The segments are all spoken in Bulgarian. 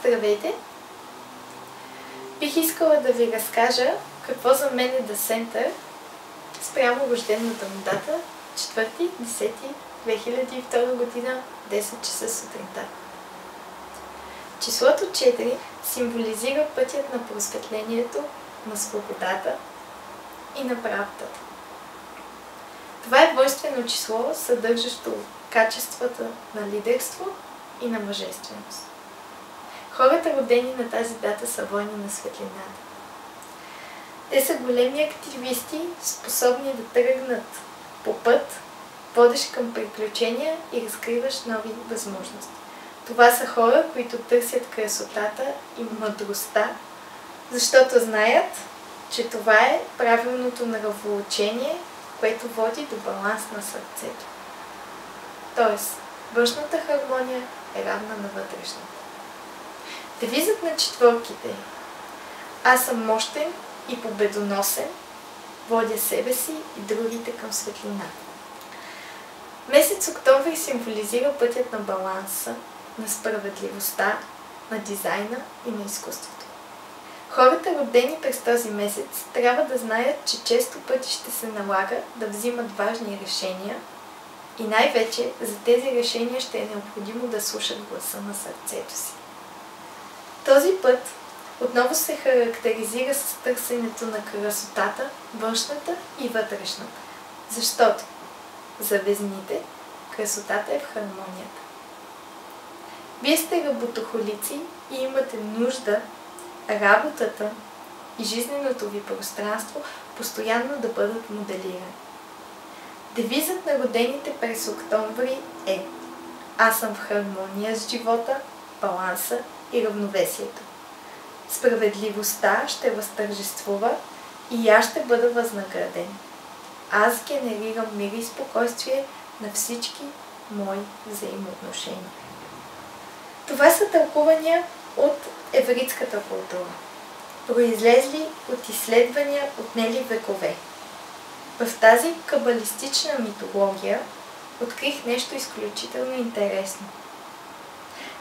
Здравейте! Бих искала да ви разкажа какво за мен е The Center спрямо рождената му дата 4.10.2002 година, 10 часа сутринта. Числото 4 символизира пътят на просветлението, на свободата и на правдата. Това е двойствено число, съдържащо качествата на лидерство и на мъжественост. Хората, родени на тази дата, са войни на светлината. Те са големи активисти, способни да тръгнат по път, водещ към приключения и разкриващ нови възможности. Това са хора, които търсят красотата и мъдростта, защото знаят, че това е правилното нравоучение, което води до баланс на сърцето. Тоест, външната хармония е равна на вътрешната. Девизът на четворките: аз съм мощен и победоносен, водя себе си и другите към светлина. Месец октомври символизира пътят на баланса, на справедливостта, на дизайна и на изкуството. Хората, родени през този месец, трябва да знаят, че често пъти ще се налага да взимат важни решения и най-вече за тези решения ще е необходимо да слушат гласа на сърцето си. Този път отново се характеризира с търсенето на красотата, външната и вътрешната, защото за везните красотата е в хармонията. Вие сте работохолици и имате нужда работата и жизненото ви пространство постоянно да бъдат моделирани. Девизът на родените през октомври е: аз съм в хармония с живота, баланса и равновесието. Справедливостта ще възтържествува и аз ще бъда възнаграден. Аз генерирам мир и спокойствие на всички мои взаимоотношения. Това са тълкувания от евритската култура, произлезли от изследвания отнели векове. В тази кабалистична митология открих нещо изключително интересно.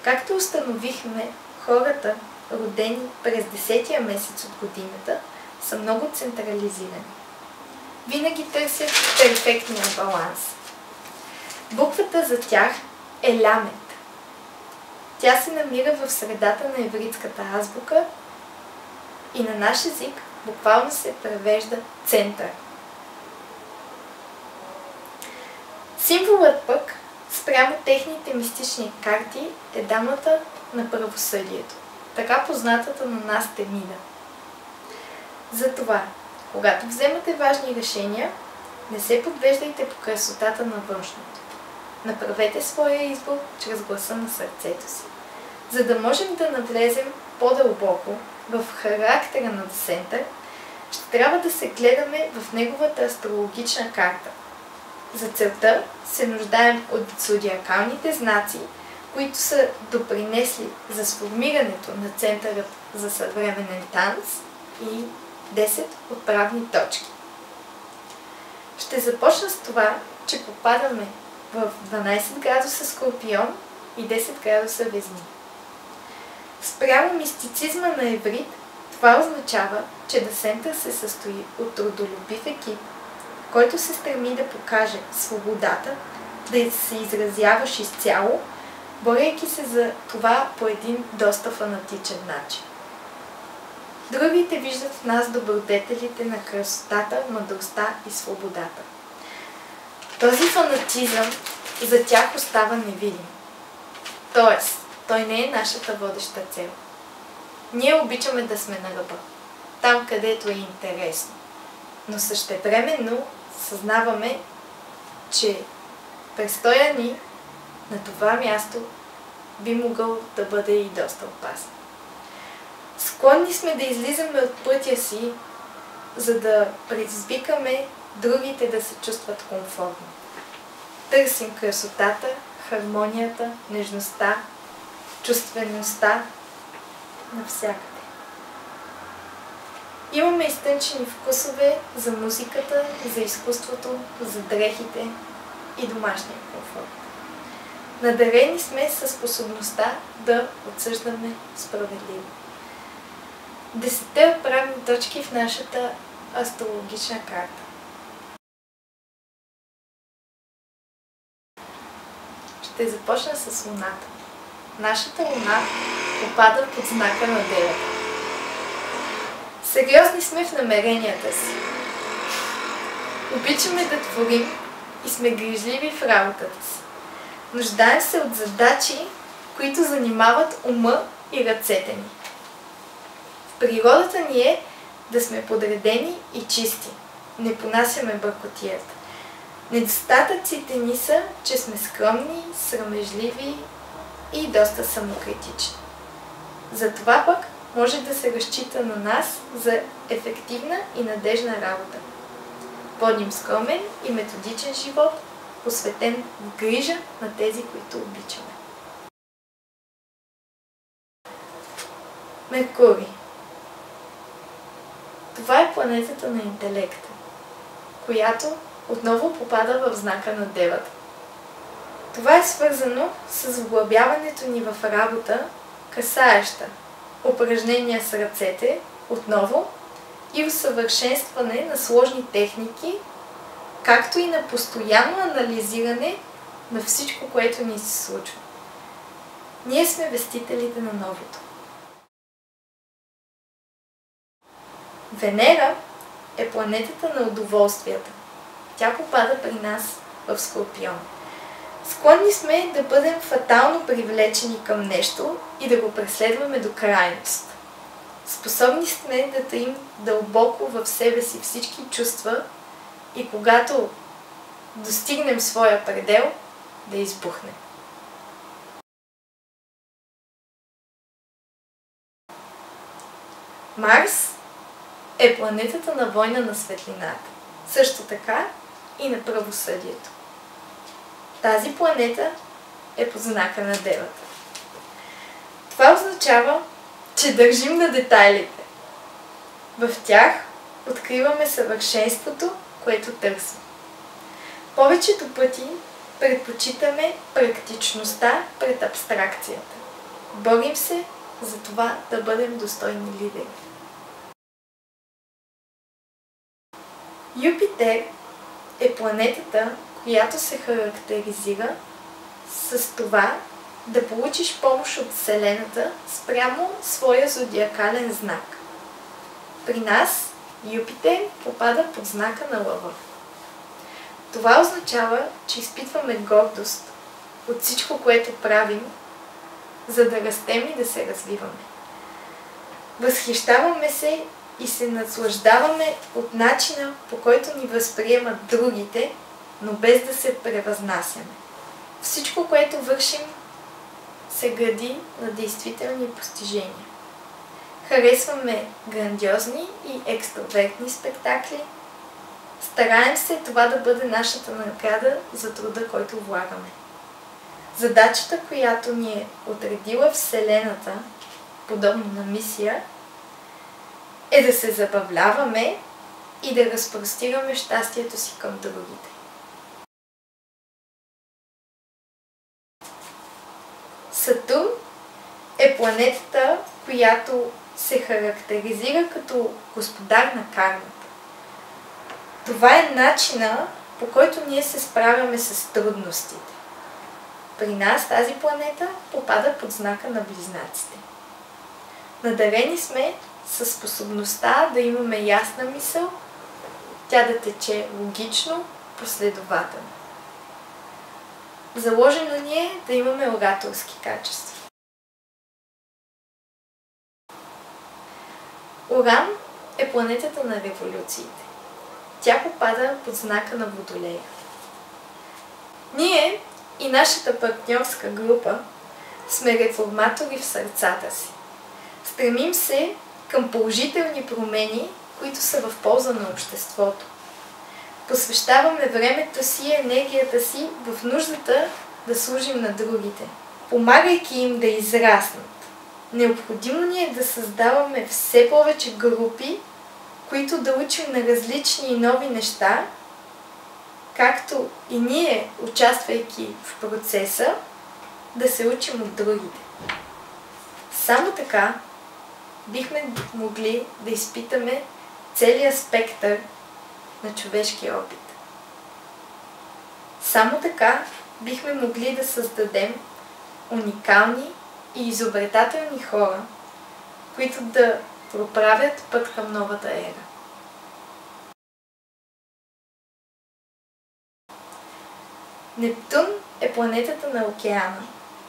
Както установихме, хората, родени през 10-я месец от годината, са много централизирани. Винаги търсят перфектния баланс. Буквата за тях е ламет. Тя се намира в средата на евритската азбука и на наш език буквално се превежда център. Символът пък спрямо техните мистични карти е дамата на правосъдието, така познатата на нас Темида. Затова, когато вземате важни решения, не се подвеждайте по красотата на външното. Направете своя избор чрез гласа на сърцето си. За да можем да навлезем по-дълбоко в характера на The Center, ще трябва да се гледаме в неговата астрологична карта. За целта се нуждаем от зодиакалните знаци, които са допринесли за сформирането на Центърът за съвременен танц и 10 отправни точки. Ще започна с това, че попадаме в 12 градуса Скорпион и 10 градуса Везни. Спрямо мистицизма на Еврит, това означава, че The Center се състои от трудолюбив екип, който се стреми да покаже свободата, да се изразяваш изцяло, борейки се за това по един доста фанатичен начин. Другите виждат в нас добродетелите на красотата, мъдростта и свободата. Този фанатизъм за тях остава невидим. Тоест, той не е нашата водеща цел. Ние обичаме да сме на ръба, там където е интересно, но същевременно съзнаваме, че престоя ни на това място би могъл да бъде и доста опасен. Склонни сме да излизаме от пътя си, за да предизвикаме другите да се чувстват комфортно. Търсим красотата, хармонията, нежността, чувствеността навсякъде. Имаме изтънчени вкусове за музиката, за изкуството, за дрехите и домашния комфорт. Надарени сме със способността да отсъждаме справедливо. 10 правни точки в нашата астрологична карта. Ще започна с Луната. Нашата Луна попада под знака на Девата. Сериозни сме в намеренията си. Обичаме да творим и сме грижливи в работата си. Нуждаем се от задачи, които занимават ума и ръцете ни. В природата ни е да сме подредени и чисти. Не понасяме бъркотията. Недостатъците ни са, че сме скромни, срамежливи и доста самокритични. Затова пък може да се разчита на нас за ефективна и надежна работа. Водим скромен и методичен живот, посветен в грижа на тези, които обичаме. Меркурий. Това е планетата на интелекта, която отново попада в знака на Девата. Това е свързано с вглъбяването ни в работа, касаеща упражнения с ръцете, отново, и усъвършенстване на сложни техники, както и на постоянно анализиране на всичко, което ни се случва. Ние сме вестителите на новото. Венера е планетата на удоволствията. Тя попада при нас в Скорпион. Склонни сме да бъдем фатално привлечени към нещо и да го преследваме до крайност. Способни сме да таим дълбоко в себе си всички чувства и когато достигнем своя предел, да избухнем. Марс е планетата на война на светлината, също така и на правосъдието. Тази планета е под знака на Девата. Това означава, че държим на детайлите. В тях откриваме съвършенството, което търсим. Повечето пъти предпочитаме практичността пред абстракцията. Борим се за това да бъдем достойни лидери. Юпитер е планетата, която се характеризира с това да получиш помощ от Вселената спрямо своя зодиакален знак. При нас Юпитер попада под знака на Лъва. Това означава, че изпитваме гордост от всичко, което правим, за да растем и да се развиваме. Възхищаваме се и се наслаждаваме от начина, по който ни възприемат другите, но без да се превъзнасяме. Всичко, което вършим, се гради на действителни постижения. Харесваме грандиозни и екстравертни спектакли. Стараем се това да бъде нашата награда за труда, който влагаме. Задачата, която ни е отредила Вселената, подобно на мисия, е да се забавляваме и да разпростираме щастието си към другите. Сатурн е планетата, която се характеризира като господар на кармата. Това е начина, по който ние се справяме с трудностите. При нас тази планета попада под знака на Близнаците. Надарени сме със способността да имаме ясна мисъл, тя да тече логично, последователно. Заложено ни е да имаме ораторски качества. Уран е планетата на революциите. Тя попада под знака на Водолея. Ние и нашата партньорска група сме реформатори в сърцата си. Стремим се към положителни промени, които са в полза на обществото. Посвещаваме времето си и енергията си в нуждата да служим на другите, помагайки им да израснат. Необходимо ни е да създаваме все повече групи, които да учим на различни и нови неща, както и ние, участвайки в процеса, да се учим от другите. Само така бихме могли да изпитаме целия спектър на човешкия опит. Само така бихме могли да създадем уникални и изобретателни хора, които да проправят път към новата ера. Нептун е планетата на океана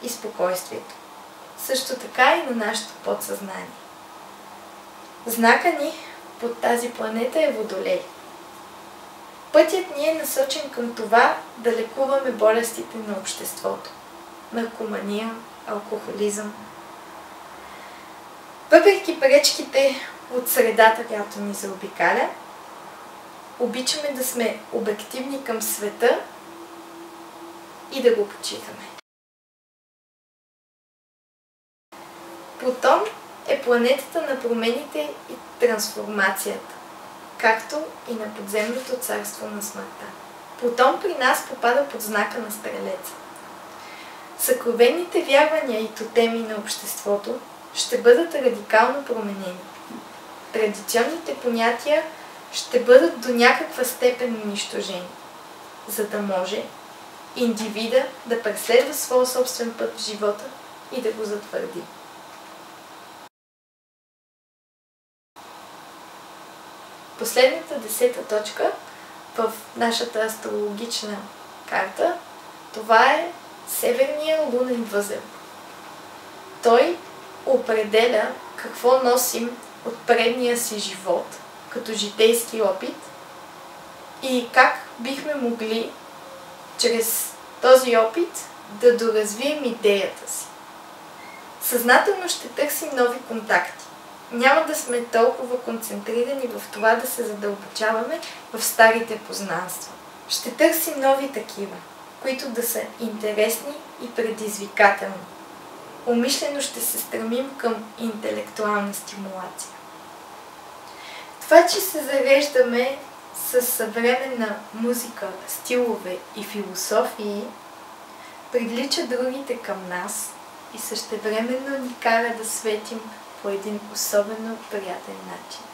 и спокойствието. Също така и на нашето подсъзнание. Знака ни под тази планета е Водолей. Пътят ни е насочен към това да лекуваме болестите на обществото. Наркомания, алкохолизъм. Въпреки пречките от средата, която ни заобикаля, обичаме да сме обективни към света и да го почитаме. Плутон е планетата на промените и трансформацията, както и на подземното царство на смъртта. Плутон при нас попада под знака на Стрелеца. Съкровенните вярвания и тотеми на обществото ще бъдат радикално променени. Традиционните понятия ще бъдат до някаква степен унищожени, за да може индивида да преследва своя собствен път в живота и да го затвърди. Последната 10-та точка в нашата астрологична карта, това е Северния лунен възел. Той определя какво носим от предния си живот, като житейски опит и как бихме могли чрез този опит да доразвием идеята си. Съзнателно ще търсим нови контакти. Няма да сме толкова концентрирани в това да се задълбочаваме в старите познанства. Ще търсим нови такива, които да са интересни и предизвикателни. Умишлено ще се стремим към интелектуална стимулация. Това, че се зареждаме с съвременна музика, стилове и философии, привлича другите към нас и същевременно ни кара да светим по един особено приятен начин.